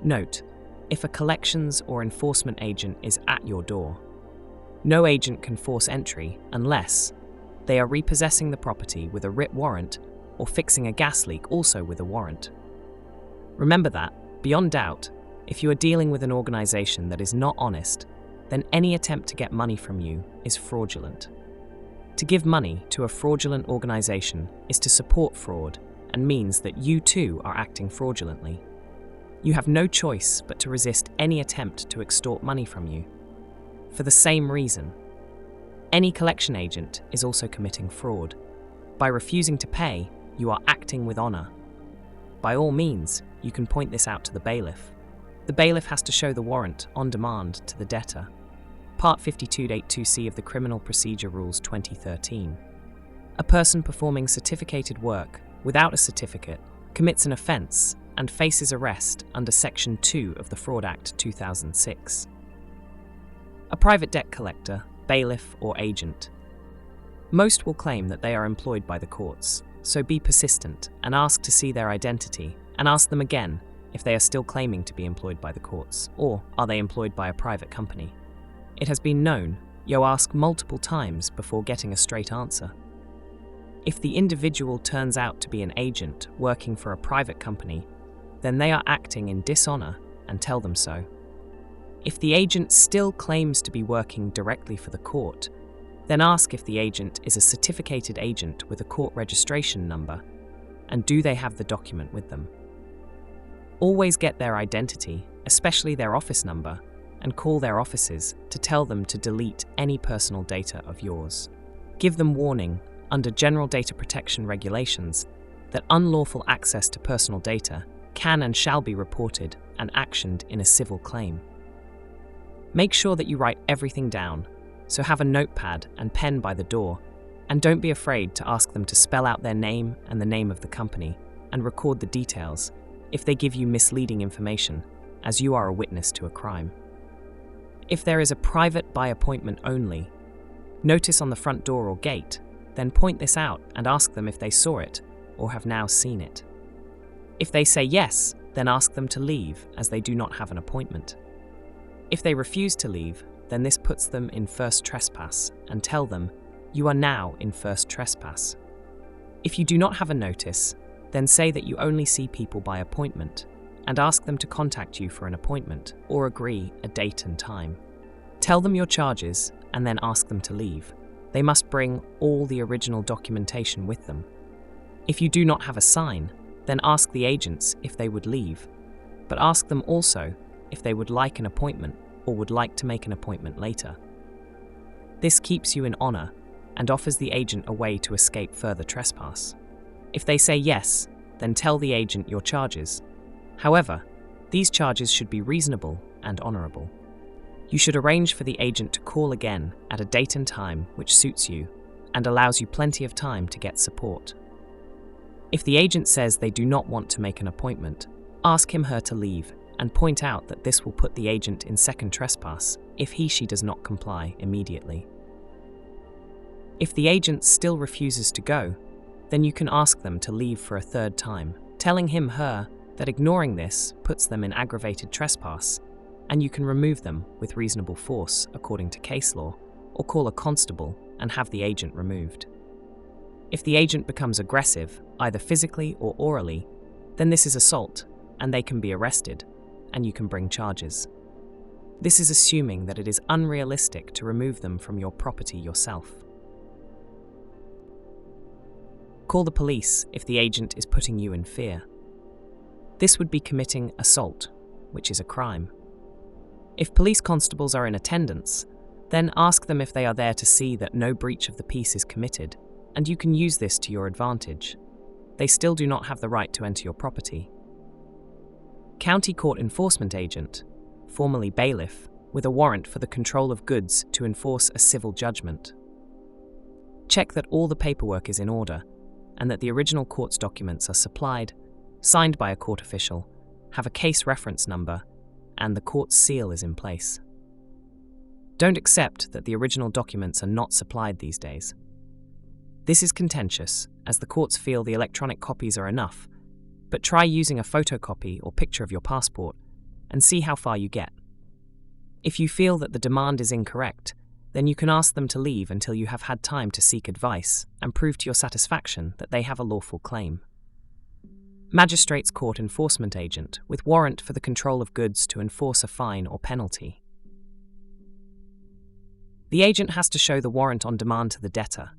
Note, if a collections or enforcement agent is at your door, no agent can force entry unless they are repossessing the property with a writ warrant or fixing a gas leak also with a warrant. Remember that, beyond doubt, if you are dealing with an organization that is not honest, then any attempt to get money from you is fraudulent. To give money to a fraudulent organization is to support fraud and means that you too are acting fraudulently. You have no choice but to resist any attempt to extort money from you. For the same reason, any collection agent is also committing fraud. By refusing to pay, you are acting with honor. By all means, you can point this out to the bailiff. The bailiff has to show the warrant on demand to the debtor. Part 52.82c of the Criminal Procedure Rules 2013. A person performing certificated work without a certificate commits an offence and faces arrest under Section 2 of the Fraud Act 2006. A private debt collector, bailiff, or agent. Most will claim that they are employed by the courts, so be persistent and ask to see their identity, and ask them again if they are still claiming to be employed by the courts, or are they employed by a private company. It has been known you'll ask multiple times before getting a straight answer. If the individual turns out to be an agent working for a private company, then they are acting in dishonor and tell them so. If the agent still claims to be working directly for the court, then ask if the agent is a certificated agent with a court registration number, and do they have the document with them. Always get their identity, especially their office number, and call their offices to tell them to delete any personal data of yours. Give them warning under General Data Protection Regulations that unlawful access to personal data can and shall be reported and actioned in a civil claim. Make sure that you write everything down, so have a notepad and pen by the door, and don't be afraid to ask them to spell out their name and the name of the company and record the details if they give you misleading information, as you are a witness to a crime. If there is a private by appointment only notice on the front door or gate, then point this out and ask them if they saw it or have now seen it. If they say yes, then ask them to leave as they do not have an appointment. If they refuse to leave, then this puts them in first trespass and tell them, you are now in first trespass. If you do not have a notice, then say that you only see people by appointment and ask them to contact you for an appointment or agree a date and time. Tell them your charges and then ask them to leave. They must bring all the original documentation with them. If you do not have a sign, then ask the agents if they would leave, but ask them also if they would like an appointment or would like to make an appointment later. This keeps you in honor and offers the agent a way to escape further trespass. If they say yes, then tell the agent your charges. However, these charges should be reasonable and honorable. You should arrange for the agent to call again at a date and time which suits you and allows you plenty of time to get support. If the agent says they do not want to make an appointment, ask him/her to leave and point out that this will put the agent in second trespass if he/she does not comply immediately. If the agent still refuses to go, then you can ask them to leave for a third time, telling him/her that ignoring this puts them in aggravated trespass, and you can remove them with reasonable force according to case law, or call a constable and have the agent removed. If the agent becomes aggressive, either physically or orally, then this is assault, and they can be arrested, and you can bring charges. This is assuming that it is unrealistic to remove them from your property yourself. Call the police if the agent is putting you in fear. This would be committing assault, which is a crime. If police constables are in attendance, then ask them if they are there to see that no breach of the peace is committed, and you can use this to your advantage. They still do not have the right to enter your property. County Court Enforcement Agent, formerly bailiff, with a warrant for the control of goods to enforce a civil judgment. Check that all the paperwork is in order and that the original court's documents are supplied, signed by a court official, have a case reference number, and the court's seal is in place. Don't accept that the original documents are not supplied these days. This is contentious, as the courts feel the electronic copies are enough, but try using a photocopy or picture of your passport, and see how far you get. If you feel that the demand is incorrect, then you can ask them to leave until you have had time to seek advice and prove to your satisfaction that they have a lawful claim. Magistrate's Court Enforcement Agent with warrant for the control of goods to enforce a fine or penalty. The agent has to show the warrant on demand to the debtor.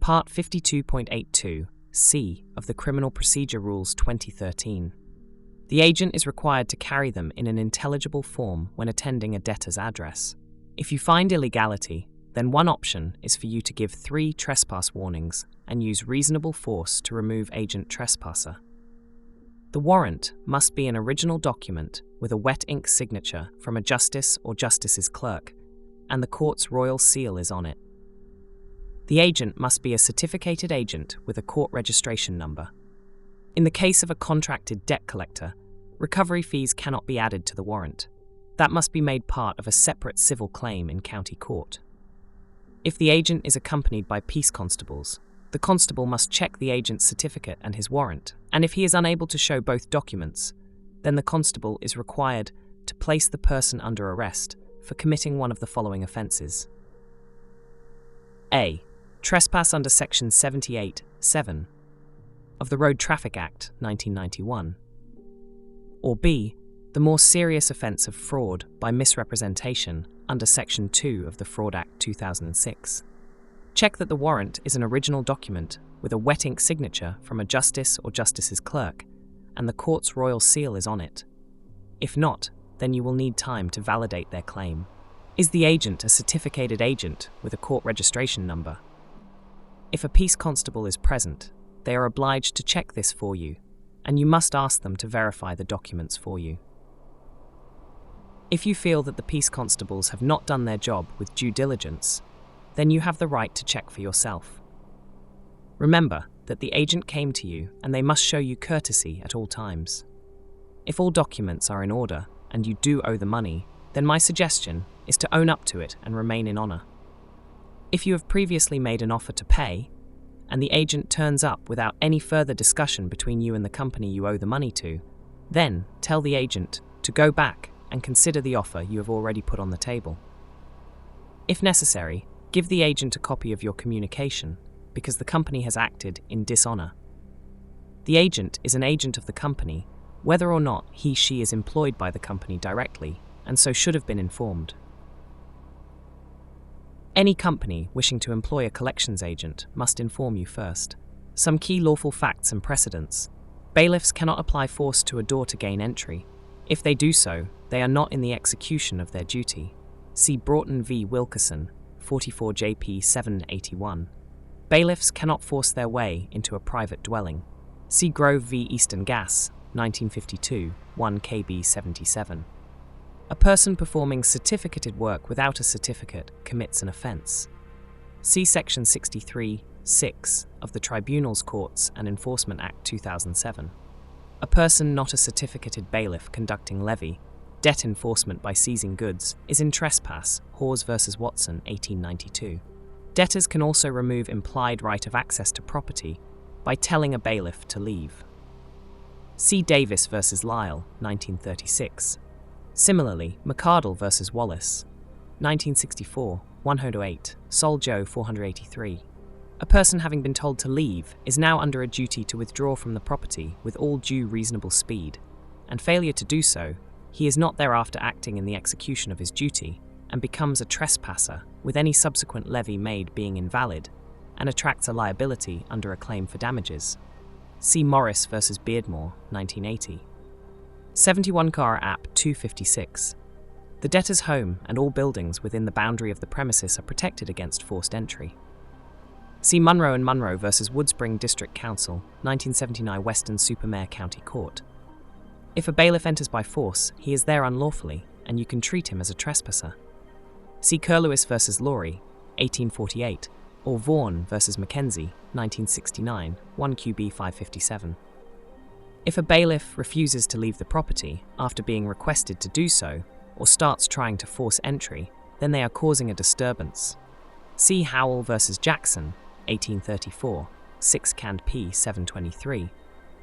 Part 52.82 C of the Criminal Procedure Rules 2013. The agent is required to carry them in an intelligible form when attending a debtor's address. If you find illegality, then one option is for you to give 3 trespass warnings and use reasonable force to remove agent trespasser. The warrant must be an original document with a wet ink signature from a justice or justice's clerk, and the court's royal seal is on it. The agent must be a certificated agent with a court registration number. In the case of a contracted debt collector, recovery fees cannot be added to the warrant. That must be made part of a separate civil claim in county court. If the agent is accompanied by peace constables, the constable must check the agent's certificate and his warrant, and if he is unable to show both documents, then the constable is required to place the person under arrest for committing one of the following offences. A. Trespass under Section 78(7) of the Road Traffic Act 1991. Or B. The more serious offence of fraud by misrepresentation under Section 2 of the Fraud Act 2006. Check that the warrant is an original document with a wet ink signature from a justice or justice's clerk, and the court's royal seal is on it. If not, then you will need time to validate their claim. Is the agent a certificated agent with a court registration number? If a peace constable is present, they are obliged to check this for you, and you must ask them to verify the documents for you. If you feel that the peace constables have not done their job with due diligence, then you have the right to check for yourself. Remember that the agent came to you and they must show you courtesy at all times. If all documents are in order and you do owe the money, then my suggestion is to own up to it and remain in honour. If you have previously made an offer to pay, and the agent turns up without any further discussion between you and the company you owe the money to, then tell the agent to go back and consider the offer you have already put on the table. If necessary, give the agent a copy of your communication, because the company has acted in dishonour. The agent is an agent of the company, whether or not he/she is employed by the company directly, and so should have been informed. Any company wishing to employ a collections agent must inform you first. Some key lawful facts and precedents. Bailiffs cannot apply force to a door to gain entry. If they do so, they are not in the execution of their duty. See Broughton v. Wilkerson, 44 JP 781. Bailiffs cannot force their way into a private dwelling. See Grove v. Eastern Gas, 1952, 1 KB 77. A person performing certificated work without a certificate commits an offence. See Section 63(6) of the Tribunals, Courts and Enforcement Act 2007. A person not a certificated bailiff conducting levy, debt enforcement by seizing goods, is in trespass, Hawes v. Watson, 1892. Debtors can also remove implied right of access to property by telling a bailiff to leave. See Davis v. Lisle, 1936. Similarly, McArdle v. Wallace, 1964, 108, Sol Joe 483. A person having been told to leave is now under a duty to withdraw from the property with all due reasonable speed, and failure to do so, he is not thereafter acting in the execution of his duty, and becomes a trespasser, with any subsequent levy made being invalid, and attracts a liability under a claim for damages. See Morris v. Beardmore, 1980. 71 Car App 256. The debtor's home and all buildings within the boundary of the premises are protected against forced entry. See Munro and Munro v. Woodspring District Council, 1979 Western Supermare County Court. If a bailiff enters by force, he is there unlawfully, and you can treat him as a trespasser. See Curlewis v. Laurie, 1848, or Vaughan v. Mackenzie, 1969, 1 QB 557. If a bailiff refuses to leave the property after being requested to do so, or starts trying to force entry, then they are causing a disturbance. See Howell v. Jackson, 1834, 6 Cand P 723.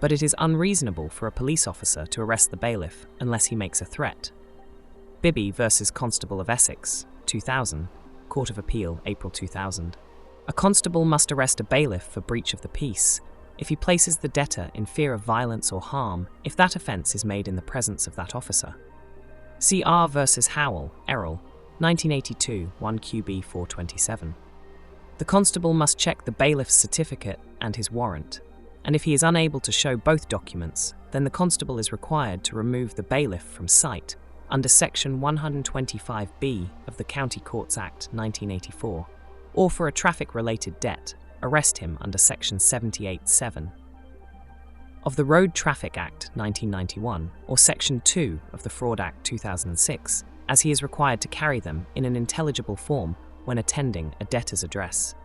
but it is unreasonable for a police officer to arrest the bailiff unless he makes a threat. Bibby versus Constable of Essex, 2000, Court of Appeal, April 2000. A constable must arrest a bailiff for breach of the peace if he places the debtor in fear of violence or harm if that offence is made in the presence of that officer. See R versus Howell, Errol, 1982, 1 QB 427. The constable must check the bailiff's certificate and his warrant, and if he is unable to show both documents, then the constable is required to remove the bailiff from sight under Section 125B of the County Courts Act 1984, or for a traffic-related debt, arrest him under Section 78(7) of the Road Traffic Act 1991, or Section 2 of the Fraud Act 2006, as he is required to carry them in an intelligible form when attending a debtor's address.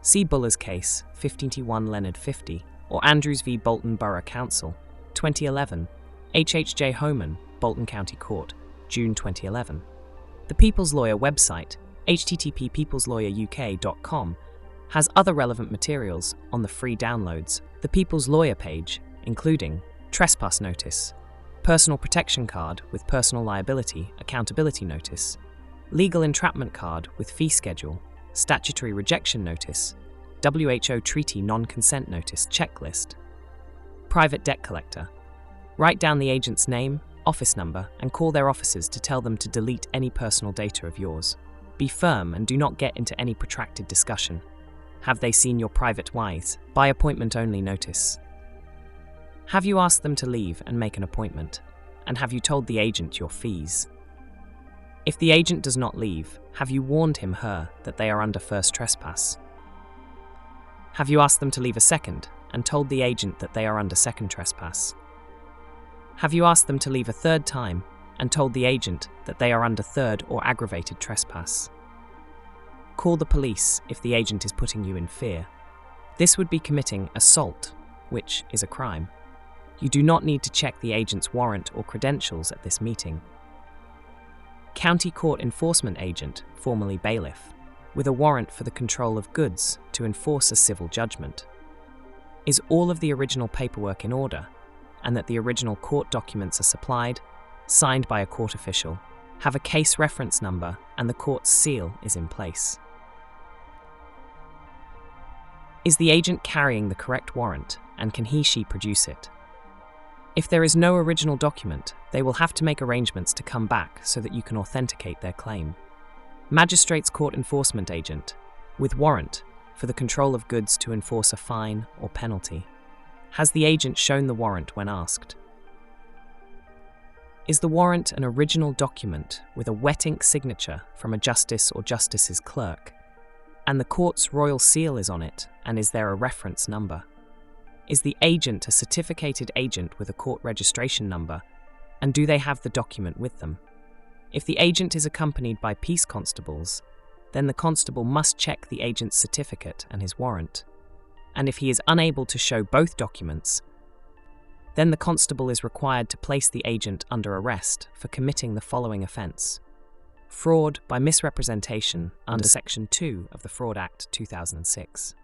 See Buller's case, 1521 Leonard 50, or Andrews v. Bolton Borough Council, 2011, H.J. Homan, Bolton County Court, June 2011. The People's Lawyer website, http://peopleslawyeruk.com, has other relevant materials on the free downloads. The People's Lawyer page, including trespass notice, personal protection card with personal liability accountability notice, legal entrapment card with fee schedule, statutory rejection notice, WHO treaty non-consent notice checklist. Private debt collector. Write down the agent's name, office number, and call their officers to tell them to delete any personal data of yours. Be firm and do not get into any protracted discussion. Have they seen your private wives? By appointment only notice. Have you asked them to leave and make an appointment? And have you told the agent your fees? If the agent does not leave, have you warned him/her that they are under first trespass? Have you asked them to leave a second and told the agent that they are under second trespass? Have you asked them to leave a third time and told the agent that they are under third or aggravated trespass? Call the police if the agent is putting you in fear. This would be committing assault, which is a crime. You do not need to check the agent's warrant or credentials at this meeting. County Court Enforcement Agent, formerly bailiff, with a warrant for the control of goods to enforce a civil judgment. Is all of the original paperwork in order, and that the original court documents are supplied, signed by a court official, have a case reference number, and the court's seal is in place? Is the agent carrying the correct warrant, and can he/she produce it? If there is no original document, they will have to make arrangements to come back so that you can authenticate their claim. Magistrates Court Enforcement Agent, with warrant for the control of goods to enforce a fine or penalty. Has the agent shown the warrant when asked? Is the warrant an original document with a wet ink signature from a justice or justice's clerk, and the court's royal seal is on it, and is there a reference number? Is the agent a certificated agent with a court registration number, and do they have the document with them? If the agent is accompanied by peace constables, then the constable must check the agent's certificate and his warrant. And if he is unable to show both documents, then the constable is required to place the agent under arrest for committing the following offence: fraud by misrepresentation under Section 2 of the Fraud Act 2006.